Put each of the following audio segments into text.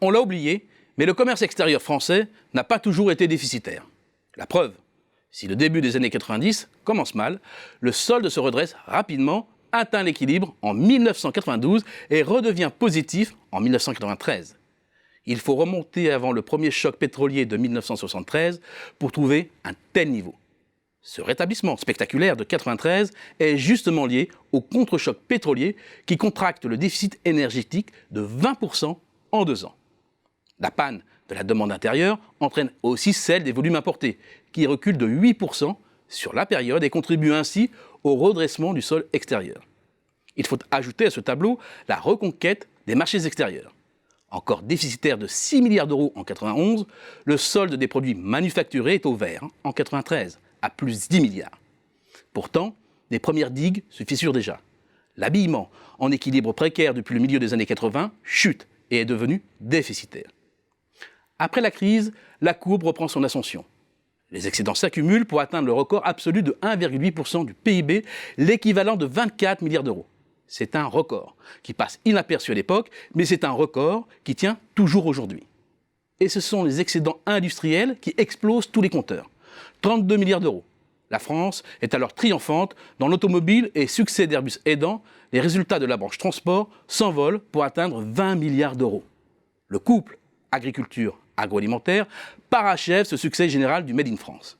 On l'a oublié, mais le commerce extérieur français n'a pas toujours été déficitaire. La preuve, si le début des années 90 commence mal, le solde se redresse rapidement, atteint l'équilibre en 1992 et redevient positif en 1993. Il faut remonter avant le premier choc pétrolier de 1973 pour trouver un tel niveau. Ce rétablissement spectaculaire de 1993 est justement lié au contre-choc pétrolier qui contracte le déficit énergétique de 20% en 2 ans. La panne de la demande intérieure entraîne aussi celle des volumes importés, qui reculent de 8% sur la période et contribuent ainsi au redressement du sol extérieur. Il faut ajouter à ce tableau la reconquête des marchés extérieurs. Encore déficitaire de 6 milliards d'euros en 1991, le solde des produits manufacturés est au vert en 1993, à plus 10 milliards. Pourtant, les premières digues se fissurent déjà. L'habillement, en équilibre précaire depuis le milieu des années 80, chute et est devenu déficitaire. Après la crise, la courbe reprend son ascension. Les excédents s'accumulent pour atteindre le record absolu de 1,8% du PIB, l'équivalent de 24 milliards d'euros. C'est un record qui passe inaperçu à l'époque, mais c'est un record qui tient toujours aujourd'hui. Et ce sont les excédents industriels qui explosent tous les compteurs. 32 milliards d'euros. La France est alors triomphante dans l'automobile et succès d'Airbus aidant, les résultats de la branche transport s'envolent pour atteindre 20 milliards d'euros. Le couple agriculture-agroalimentaire parachève ce succès général du Made in France.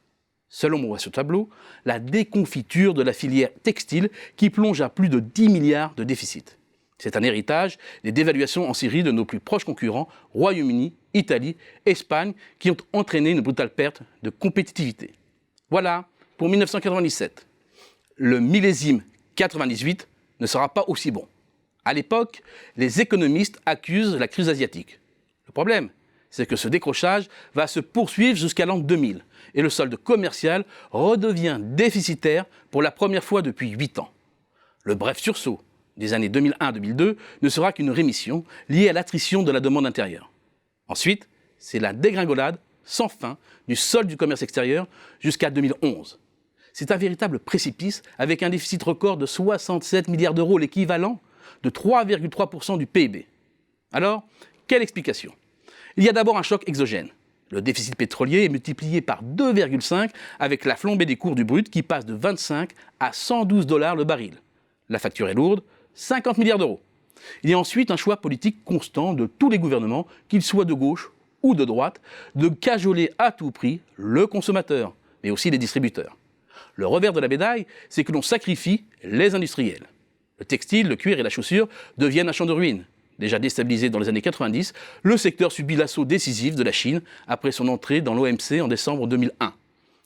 Selon moi ce tableau, la déconfiture de la filière textile qui plonge à plus de 10 milliards de déficit. C'est un héritage des dévaluations en Syrie de nos plus proches concurrents, Royaume-Uni, Italie, Espagne, qui ont entraîné une brutale perte de compétitivité. Voilà pour 1997. Le millésime 98 ne sera pas aussi bon. À l'époque, les économistes accusent la crise asiatique. Le problème, c'est que ce décrochage va se poursuivre jusqu'à l'an 2000 et le solde commercial redevient déficitaire pour la première fois depuis 8 ans. Le bref sursaut des années 2001-2002 ne sera qu'une rémission liée à l'attrition de la demande intérieure. Ensuite, c'est la dégringolade sans fin du solde du commerce extérieur jusqu'à 2011. C'est un véritable précipice avec un déficit record de 67 milliards d'euros, l'équivalent de 3,3% du PIB. Alors, quelle explication ? Il y a d'abord un choc exogène. Le déficit pétrolier est multiplié par 2,5 avec la flambée des cours du brut qui passe de 25 à 112 $ le baril. La facture est lourde, 50 milliards d'euros. Il y a ensuite un choix politique constant de tous les gouvernements, qu'ils soient de gauche ou de droite, de cajoler à tout prix le consommateur, mais aussi les distributeurs. Le revers de la médaille, c'est que l'on sacrifie les industriels. Le textile, le cuir et la chaussure deviennent un champ de ruines. Déjà déstabilisé dans les années 90, le secteur subit l'assaut décisif de la Chine après son entrée dans l'OMC en décembre 2001.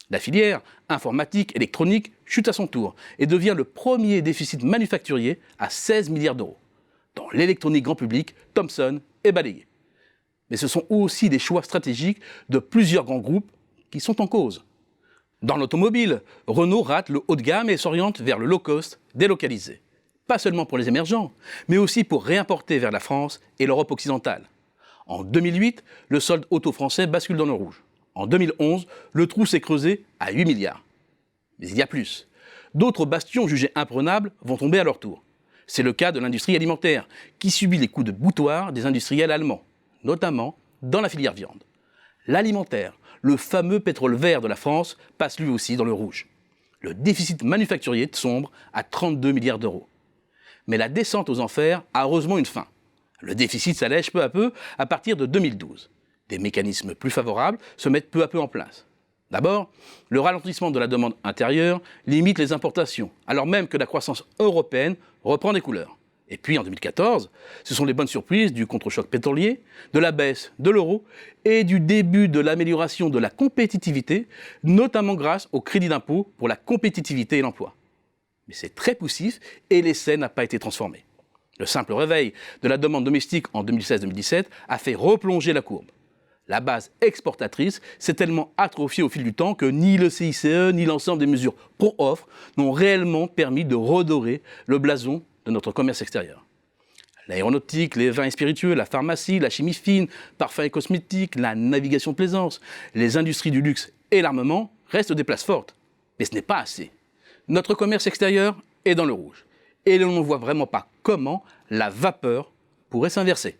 La filière informatique électronique chute à son tour et devient le premier déficit manufacturier à 16 milliards d'euros. Dans l'électronique grand public, Thomson est balayé. Mais ce sont aussi des choix stratégiques de plusieurs grands groupes qui sont en cause. Dans l'automobile, Renault rate le haut de gamme et s'oriente vers le low-cost délocalisé. Pas seulement pour les émergents, mais aussi pour réimporter vers la France et l'Europe occidentale. En 2008, le solde auto français bascule dans le rouge. En 2011, le trou s'est creusé à 8 milliards. Mais il y a plus. D'autres bastions jugés imprenables vont tomber à leur tour. C'est le cas de l'industrie alimentaire, qui subit les coups de boutoir des industriels allemands, notamment dans la filière viande. L'alimentaire, le fameux pétrole vert de la France, passe lui aussi dans le rouge. Le déficit manufacturier sombre à 32 milliards d'euros. Mais la descente aux enfers a heureusement une fin. Le déficit s'allège peu à peu à partir de 2012. Des mécanismes plus favorables se mettent peu à peu en place. D'abord, le ralentissement de la demande intérieure limite les importations, alors même que la croissance européenne reprend des couleurs. Et puis en 2014, ce sont les bonnes surprises du contre-choc pétrolier, de la baisse de l'euro et du début de l'amélioration de la compétitivité, notamment grâce au crédit d'impôt pour la compétitivité et l'emploi. Mais c'est très poussif et l'essai n'a pas été transformé. Le simple réveil de la demande domestique en 2016-2017 a fait replonger la courbe. La base exportatrice s'est tellement atrophiée au fil du temps que ni le CICE ni l'ensemble des mesures pro-offre n'ont réellement permis de redorer le blason de notre commerce extérieur. L'aéronautique, les vins et spiritueux, la pharmacie, la chimie fine, parfums et cosmétiques, la navigation de plaisance, les industries du luxe et l'armement restent des places fortes. Mais ce n'est pas assez. Notre commerce extérieur est dans le rouge. Et l'on ne voit vraiment pas comment la vapeur pourrait s'inverser.